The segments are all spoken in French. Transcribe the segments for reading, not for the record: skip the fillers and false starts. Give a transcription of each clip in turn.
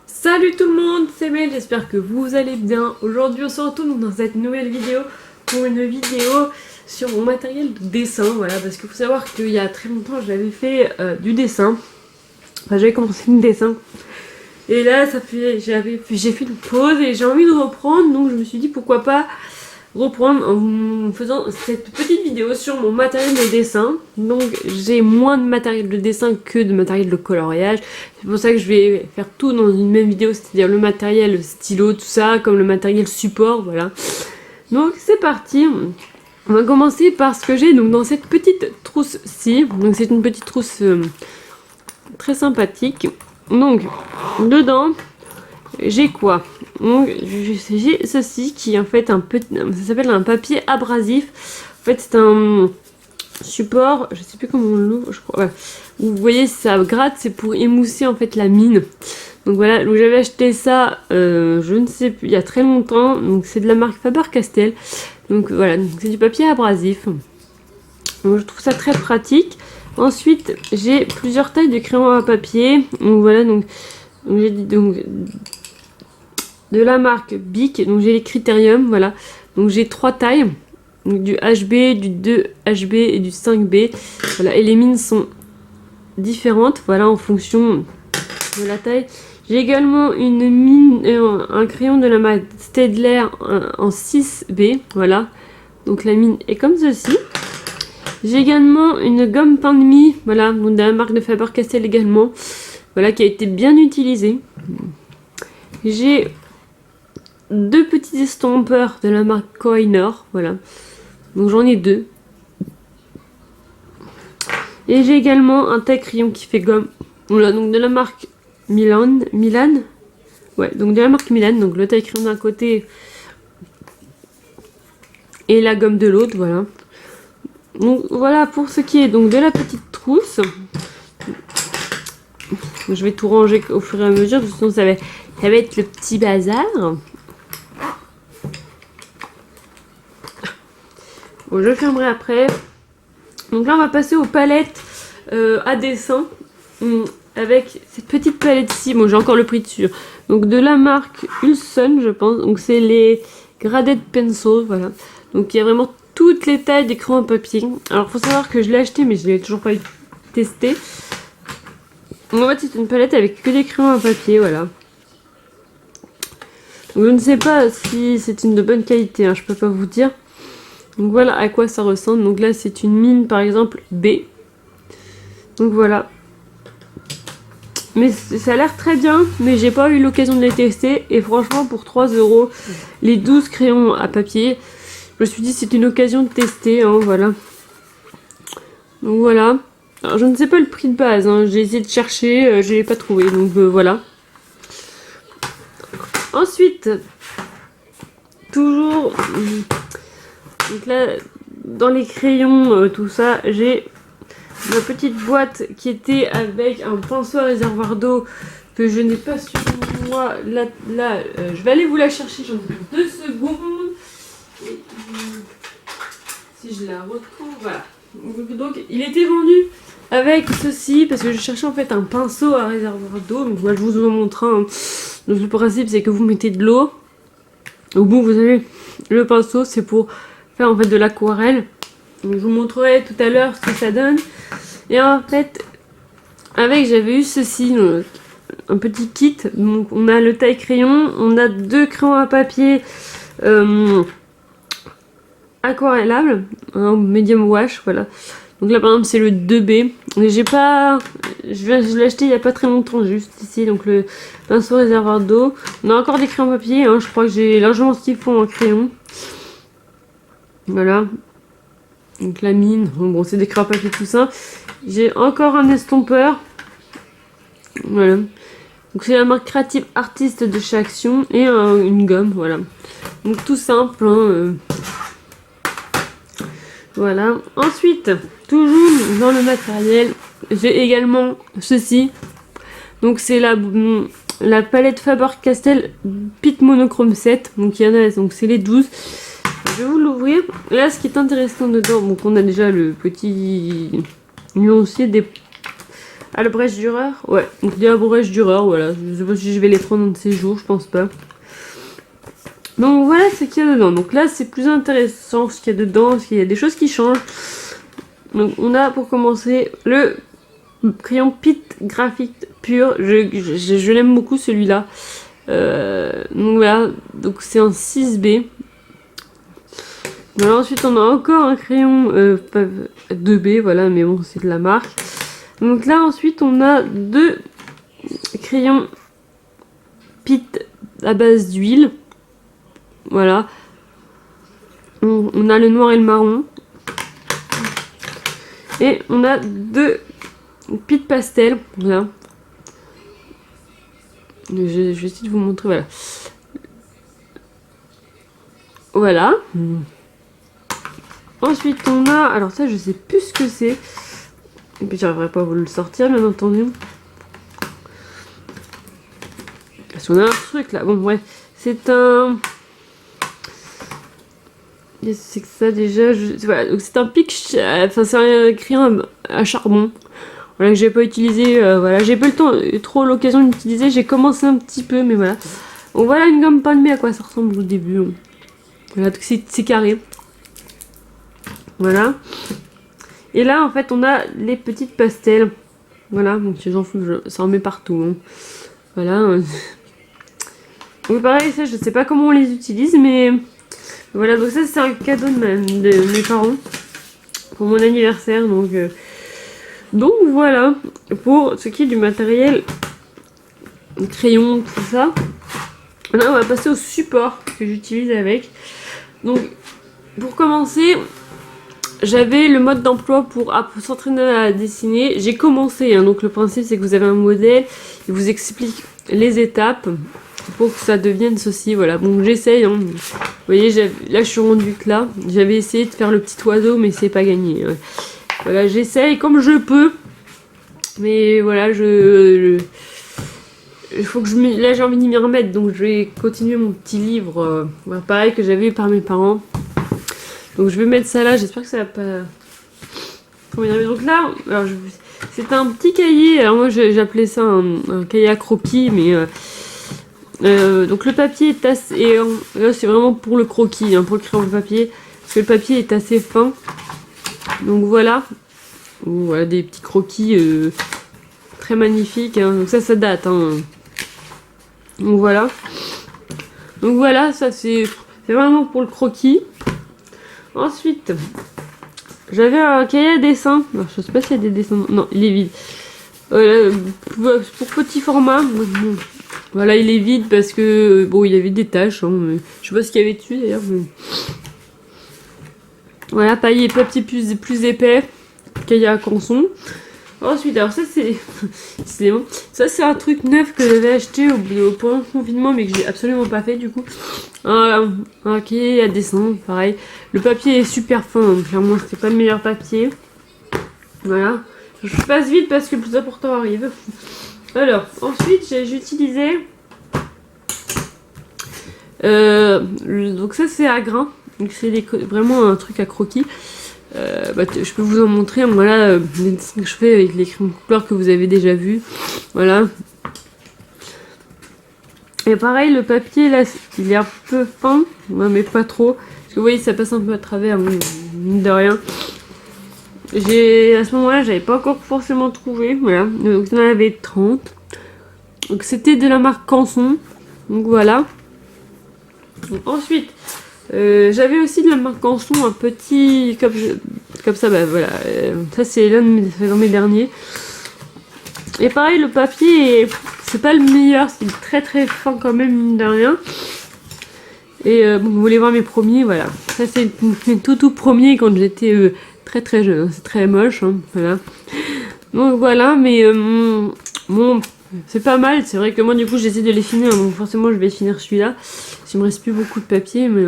Salut tout le monde, c'est Mel, j'espère que vous allez bien. Aujourd'hui on se retrouve dans cette nouvelle vidéo pour une vidéo sur mon matériel de dessin. Voilà, parce qu'il faut savoir qu'il y a très longtemps j'avais fait du dessin. Enfin j'avais commencé le dessin. Et là j'ai fait une pause et j'ai envie de reprendre. Donc je me suis dit pourquoi pas reprendre en faisant cette petite vidéo sur mon matériel de dessin. Donc j'ai moins de matériel de dessin que de matériel de coloriage. C'est pour ça que je vais faire tout dans une même vidéo, c'est-à-dire le matériel stylo, tout ça, comme le matériel support, voilà. Donc c'est parti. On va commencer par ce que j'ai donc dans cette petite trousse-ci. Donc c'est une petite trousse très sympathique. Donc dedans j'ai quoi? Donc j'ai ceci qui est en fait un peu, ça s'appelle un papier abrasif. En fait c'est un support, je sais plus comment on l'ouvre, je crois. Ouais. Vous voyez ça gratte, c'est pour émousser en fait la mine. Donc voilà, donc j'avais acheté ça, je ne sais plus, il y a très longtemps. Donc c'est de la marque Faber-Castell. Donc voilà, c'est du papier abrasif. Donc je trouve ça très pratique. Ensuite j'ai plusieurs tailles de crayon à papier. Donc voilà, donc j'ai dit donc de la marque Bic, donc j'ai les Critérium, voilà. Donc j'ai 3 tailles, donc du HB, du 2HB et du 5B. Voilà, et les mines sont différentes, voilà, en fonction de la taille. J'ai également une mine, un crayon de la marque Staedtler en 6B, voilà. Donc la mine est comme ceci. J'ai également une gomme pain de mie, voilà, donc de la marque de Faber-Castell également, voilà, qui a été bien utilisée. J'ai 2 petits estompeurs de la marque Koh-i-Noor, voilà. Donc j'en ai 2. Et j'ai également un taille-crayon qui fait gomme. Voilà, donc de la marque Milan. Ouais, donc de la marque Milan. Donc le taille-crayon d'un côté et la gomme de l'autre, voilà. Donc voilà pour ce qui est donc de la petite trousse. Je vais tout ranger au fur et à mesure, parce que sinon ça va être le petit bazar. Bon, je fermerai après. Donc là, on va passer aux palettes à dessin. Avec cette petite palette-ci. Bon, j'ai encore le prix dessus. Donc de la marque Ulson, je pense. Donc c'est les Graded Pencils, voilà. Donc il y a vraiment toutes les tailles des crayons à papier. Alors il faut savoir que je l'ai acheté, mais je ne l'ai toujours pas testé. Donc en fait, c'est une palette avec que des crayons à papier, voilà. Donc, je ne sais pas si c'est une de bonne qualité, hein, je peux pas vous dire. Donc voilà à quoi ça ressemble. Donc là c'est une mine par exemple B. Donc voilà. Mais ça a l'air très bien. Mais j'ai pas eu l'occasion de les tester. Et franchement pour 3 € les 12 crayons à papier, je me suis dit c'est une occasion de tester. Hein, voilà. Donc voilà. Alors je ne sais pas le prix de base. Hein. J'ai essayé de chercher. Je l'ai pas trouvé. Donc voilà. Ensuite. Toujours. Donc là, dans les crayons, tout ça, j'ai ma petite boîte qui était avec un pinceau à réservoir d'eau que je n'ai pas sur moi. Là, je vais aller vous la chercher, j'en ai pour 2 secondes. Et, si je la retrouve, voilà. Donc, il était vendu avec ceci, parce que je cherchais en fait un pinceau à réservoir d'eau. Donc, moi, je vous en montre un. Donc, le principe, c'est que vous mettez de l'eau. Au bout, vous avez le pinceau, c'est pour faire en fait de l'aquarelle. Je vous montrerai tout à l'heure ce que ça donne. Et en fait, j'avais eu ceci, un petit kit. Donc on a le taille crayon, on a 2 crayons à papier aquarellables, un medium wash, voilà. Donc là par exemple c'est le 2B. J'ai pas, je l'ai acheté il y a pas très longtemps, juste ici. Donc le pinceau réservoir d'eau. On a encore des crayons à papier, hein. Je crois que j'ai largement ce qu'il faut en crayon. Voilà. Donc la mine, bon c'est des crayons à papier tout ça. J'ai encore un estompeur. Voilà. Donc c'est la marque Creative Artist de chez Action. Et une gomme, voilà. Donc tout simple, hein, Voilà. Ensuite, toujours dans le matériel, j'ai également ceci. Donc c'est la palette Faber-Castell Pit Monochrome 7. Donc il y en a, donc c'est les 12. Je vais vous l'ouvrir. Là, ce qui est intéressant dedans, donc on a déjà le petit Ils ont aussi des Albrecht Dürer. Ouais, donc des Albrecht Dürer, voilà. Je sais pas si je vais les prendre un de ces jours, je pense pas. Donc voilà ce qu'il y a dedans. Donc là, c'est plus intéressant ce qu'il y a dedans, parce qu'il y a des choses qui changent. Donc on a pour commencer le crayon Pitt Graphite pur. Je l'aime beaucoup celui-là. Donc voilà, donc c'est un 6B. Voilà, ensuite on a encore un crayon 2B, voilà, mais bon c'est de la marque. Donc là ensuite on a deux crayons Pitt à base d'huile. Voilà. On a le noir et le marron. Et on a deux Pitt pastel. Voilà. Je vais essayer de vous montrer, voilà. Voilà. Ensuite on a, alors ça je sais plus ce que c'est. Et puis j'arriverai pas à vous le sortir bien entendu. Parce qu'on a un truc là, bon bref. C'est un... Qu'est-ce que c'est que ça déjà? Voilà, donc c'est un pic, enfin c'est un crayon à charbon. Voilà, que j'ai pas utilisé, voilà, j'ai pas le temps, trop l'occasion d'utiliser, j'ai commencé un petit peu, mais voilà. Donc voilà une gomme palmée à quoi ça ressemble au début. Voilà, donc c'est carré. Voilà. Et là en fait on a les petites pastels. Voilà, donc j'en fous, ça en met partout. Hein. Voilà. Donc pareil, ça je sais pas comment on les utilise, mais voilà, donc ça c'est un cadeau de mes parents pour mon anniversaire. Donc voilà, pour ce qui est du matériel, crayon, tout ça. Là on va passer au support que j'utilise avec. Donc pour commencer, j'avais le mode d'emploi pour s'entraîner à dessiner. J'ai commencé, hein, donc le principe c'est que vous avez un modèle, il vous explique les étapes pour que ça devienne ceci, voilà. Bon j'essaye, hein. Vous voyez, là je suis rendue que là. J'avais essayé de faire le petit oiseau mais c'est pas gagné. Ouais. Voilà, j'essaye comme je peux. Mais voilà, il faut que là j'ai envie d'y m'y remettre, donc je vais continuer mon petit livre, voilà, pareil que j'avais eu par mes parents. Donc je vais mettre ça là, j'espère que ça va pas... Donc là, c'est un petit cahier, alors moi j'appelais ça un cahier à croquis, mais... donc le papier est assez... là c'est vraiment pour le croquis, hein, pour le crayon de papier, parce que le papier est assez fin. Donc voilà. Voilà des petits croquis très magnifiques, hein. Donc ça date, hein. Donc voilà, ça c'est vraiment pour le croquis. Ensuite j'avais un cahier à dessin. Alors, je sais pas s'il y a des dessins, non il est vide. Pour petit format, bon, voilà il est vide parce que bon il y avait des taches, hein, mais je sais pas ce qu'il y avait dessus d'ailleurs, mais... Voilà, papier plus épais, cahier à canson. Ensuite, alors ça c'est ça c'est un truc neuf que j'avais acheté pendant le confinement mais que j'ai absolument pas fait du coup. Un cahier à dessin, pareil. Le papier est super fin, donc clairement c'était pas le meilleur papier. Voilà. Je passe vite parce que le plus important arrive. Alors, ensuite j'ai utilisé donc ça c'est à grains. Donc c'est vraiment un truc à croquis. Je peux vous en montrer, voilà, les dessins que je fais avec les crayons de couleur que vous avez déjà vu. Voilà. Et pareil, le papier là, il est un peu fin, mais pas trop. Parce que vous voyez, ça passe un peu à travers, mine de rien. À ce moment-là, j'avais pas encore forcément trouvé. Voilà. Donc j'en avais 30. Donc c'était de la marque Canson. Donc voilà. Donc, ensuite. J'avais aussi de la marque Canson, un petit comme ça, bah voilà, ça c'est l'un de mes derniers. Et pareil, le papier c'est pas le meilleur, c'est très très fin quand même, mine de rien. Et bon, vous voulez voir mes premiers, voilà. Ça c'est tout premier quand j'étais très très jeune, c'est très moche, hein, voilà. Donc voilà, mais bon, c'est pas mal, c'est vrai que moi du coup j'essaie de les finir, donc forcément je vais finir celui-là. Il me reste plus beaucoup de papier, mais...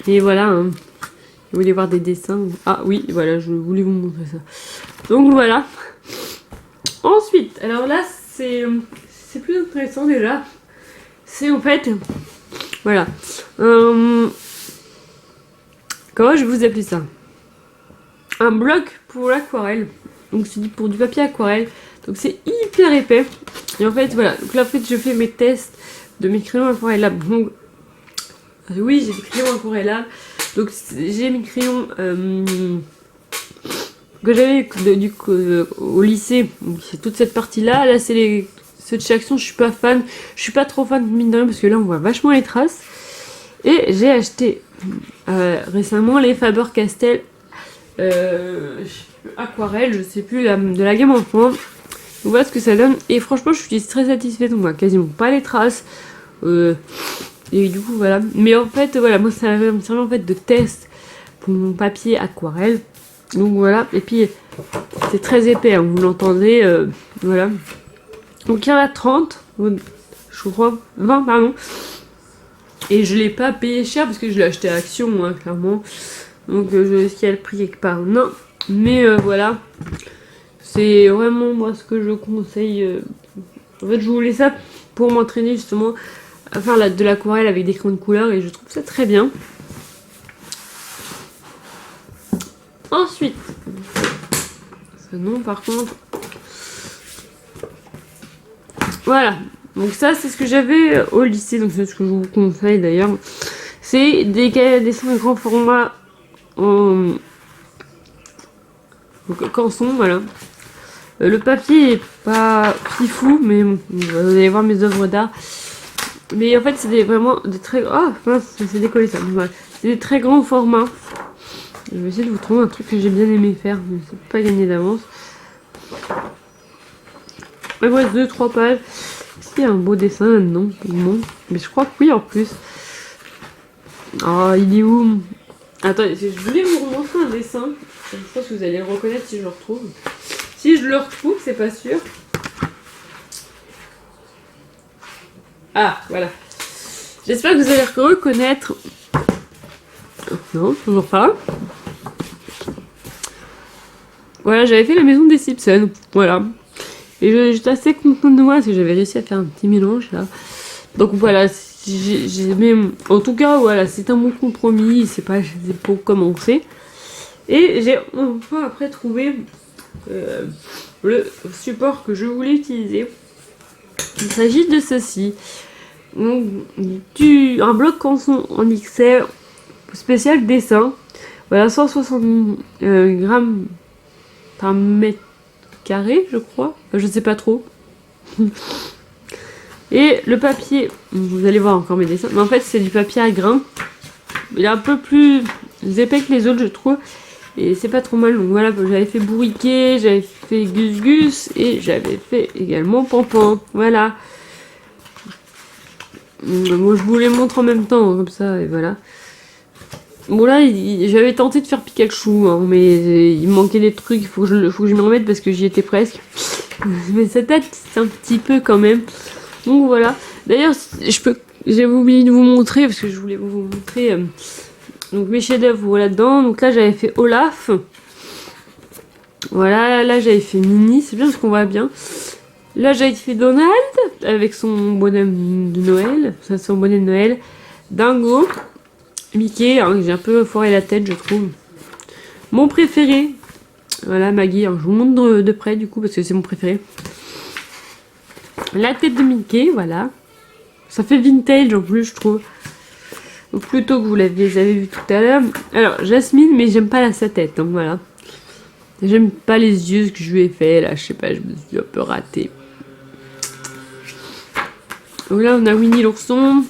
Et voilà, hein. Vous voulez voir des dessins? Ah oui, voilà, je voulais vous montrer ça. Donc voilà. Ensuite, alors là, c'est plus intéressant déjà. C'est en fait... Voilà. Comment je vais vous appeler ça? un bloc pour l'aquarelle. Donc c'est pour du papier aquarelle. Donc c'est hyper épais. Et en fait voilà, donc là en fait je fais mes tests de mes crayons aquarellables. Donc oui, j'ai des crayons aquarellables. Donc j'ai mes crayons que j'avais au lycée. Donc c'est toute cette partie là. Là c'est les ceux de chez Action, je suis pas fan. Je suis pas trop fan de mine de rien parce que là on voit vachement les traces. Et j'ai acheté récemment les Faber-Castell aquarelle, je sais plus, de la gamme enfant. Donc voilà ce que ça donne. Et franchement, je suis très satisfaite. On voit quasiment pas les traces. Et du coup, voilà. Mais en fait, voilà, moi ça me servait en fait de test pour mon papier aquarelle. Donc voilà. Et puis, c'est très épais, hein, vous l'entendez. Voilà. Donc il y en a 30. Je crois 20, pardon. Et je l'ai pas payé cher parce que je l'ai acheté à Action, hein, clairement. Donc est-ce qu'il y a le prix quelque part? Non. Mais voilà. C'est vraiment moi ce que je conseille. En fait je voulais ça pour m'entraîner justement à faire de l'aquarelle avec des crayons de couleur. Et je trouve ça très bien. Ensuite. Ça non par contre. Voilà. Donc ça c'est ce que j'avais au lycée. Donc c'est ce que je vous conseille d'ailleurs. C'est des dessins de grand format en canson, voilà. Le papier est pas fifou, mais bon, vous allez voir mes œuvres d'art. Mais en fait, c'est vraiment des très... Oh, mince, c'est décollé ça. Voilà. C'est des très grands formats. Je vais essayer de vous trouver un truc que j'ai bien aimé faire, mais c'est pas gagné d'avance. Il me reste 2-3 pages. Est-ce qu'il y a un beau dessin là-dedans? Non. Mais je crois que oui, en plus. Oh, il est où? Attendez, je voulais vous montrer un dessin. Je pense que vous allez le reconnaître si je le retrouve. Si je le retrouve, c'est pas sûr. Ah, voilà. J'espère que vous allez reconnaître. Non, toujours pas. Voilà, j'avais fait la maison des Simpsons. Voilà. Et j'étais assez contente de moi parce que j'avais réussi à faire un petit mélange là. Donc voilà, en tout cas, voilà, c'est un bon compromis. C'est pour commencer. Et j'ai enfin après trouvé le support que je voulais utiliser. Il s'agit de ceci. Donc, un bloc canson en XL spécial dessin. Voilà, 160 grammes par mètre carré, je crois. Enfin, je sais pas trop. Et le papier, vous allez voir encore mes dessins. Mais en fait, c'est du papier à grains. Il est un peu plus épais que les autres, je trouve. Et c'est pas trop mal. Donc voilà, j'avais fait bourriquet, j'avais fait Gus Gus et j'avais fait également Pampan. Voilà. Moi je vous les montre en même temps, hein, comme ça, et voilà. Bon là, j'avais tenté de faire Pikachu, hein, mais il me manquait des trucs, il faut que je m'y remette parce que j'y étais presque. Mais ça date un petit peu quand même. Donc voilà. D'ailleurs, j'ai oublié de vous montrer, parce que je voulais vous montrer donc mes chefs-d'œuvre là-dedans. Donc là, j'avais fait Olaf. Voilà, là j'avais fait Minnie, c'est bien parce qu'on voit bien. Là j'avais fait Donald avec son bonhomme de Noël, ça son bonnet de Noël. Dingo, Mickey, hein, j'ai un peu foiré la tête je trouve. Mon préféré, voilà Maggie, alors je vous montre de près du coup parce que c'est mon préféré. La tête de Mickey, voilà. Ça fait vintage en plus je trouve. Donc plutôt que vous avez vu tout à l'heure. Alors Jasmine, mais j'aime pas sa tête, donc voilà. J'aime pas les yeux que je lui ai fait là, je sais pas, je me suis un peu ratée. Donc là on a Winnie l'ourson.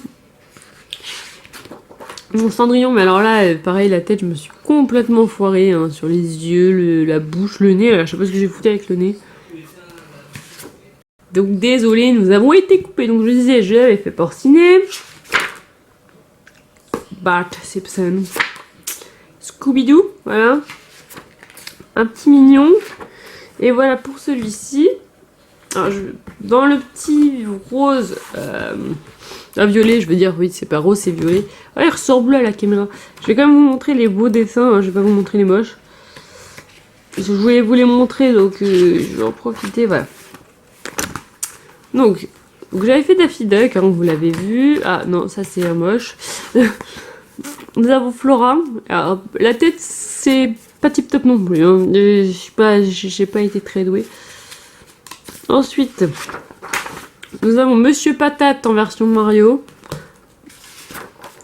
Mon Cendrillon, mais alors là, pareil, la tête, je me suis complètement foirée hein, sur les yeux, la bouche, le nez, là, je sais pas ce que j'ai foutu avec le nez. Donc désolé, nous avons été coupés. Donc je disais, je l'avais fait porciner. Bart Simpson. Scooby-Doo, voilà. Un petit mignon. Et voilà pour celui-ci. Dans le petit rose, violet, je veux dire, oui, c'est pas rose, c'est violet. Ah, il ressort bleu à la caméra. Je vais quand même vous montrer les beaux dessins, hein, je vais pas vous montrer les moches. Je voulais vous les montrer, donc je vais en profiter, voilà. Donc j'avais fait Daffy Duck, hein, vous l'avez vu. Ah non, ça c'est un moche. Nous avons Flora. Alors, la tête, c'est pas tip top non plus, hein. J'ai pas été très douée. Ensuite, nous avons Monsieur Patate en version Mario.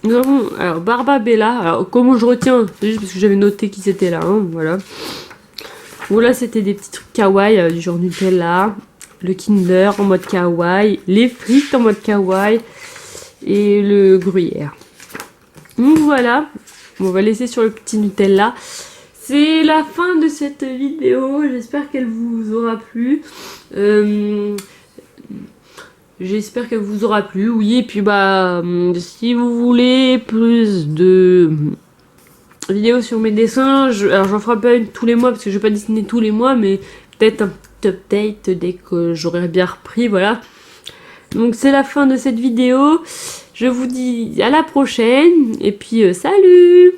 Nous avons alors Barbabella. Alors comment je retiens, c'est juste parce que j'avais noté qu'ils étaient là, hein, voilà. Bon là c'était des petits trucs kawaii du genre Nutella, le Kinder en mode kawaii, les frites en mode kawaii et le gruyère. Donc voilà, on va laisser sur le petit Nutella. C'est la fin de cette vidéo, j'espère qu'elle vous aura plu. J'espère qu'elle vous aura plu, oui, et puis bah, si vous voulez plus de vidéos sur mes dessins, alors j'en ferai pas une tous les mois, parce que je vais pas dessiner tous les mois, mais peut-être un petit update dès que j'aurai bien repris, voilà. Donc c'est la fin de cette vidéo, je vous dis à la prochaine, et puis salut!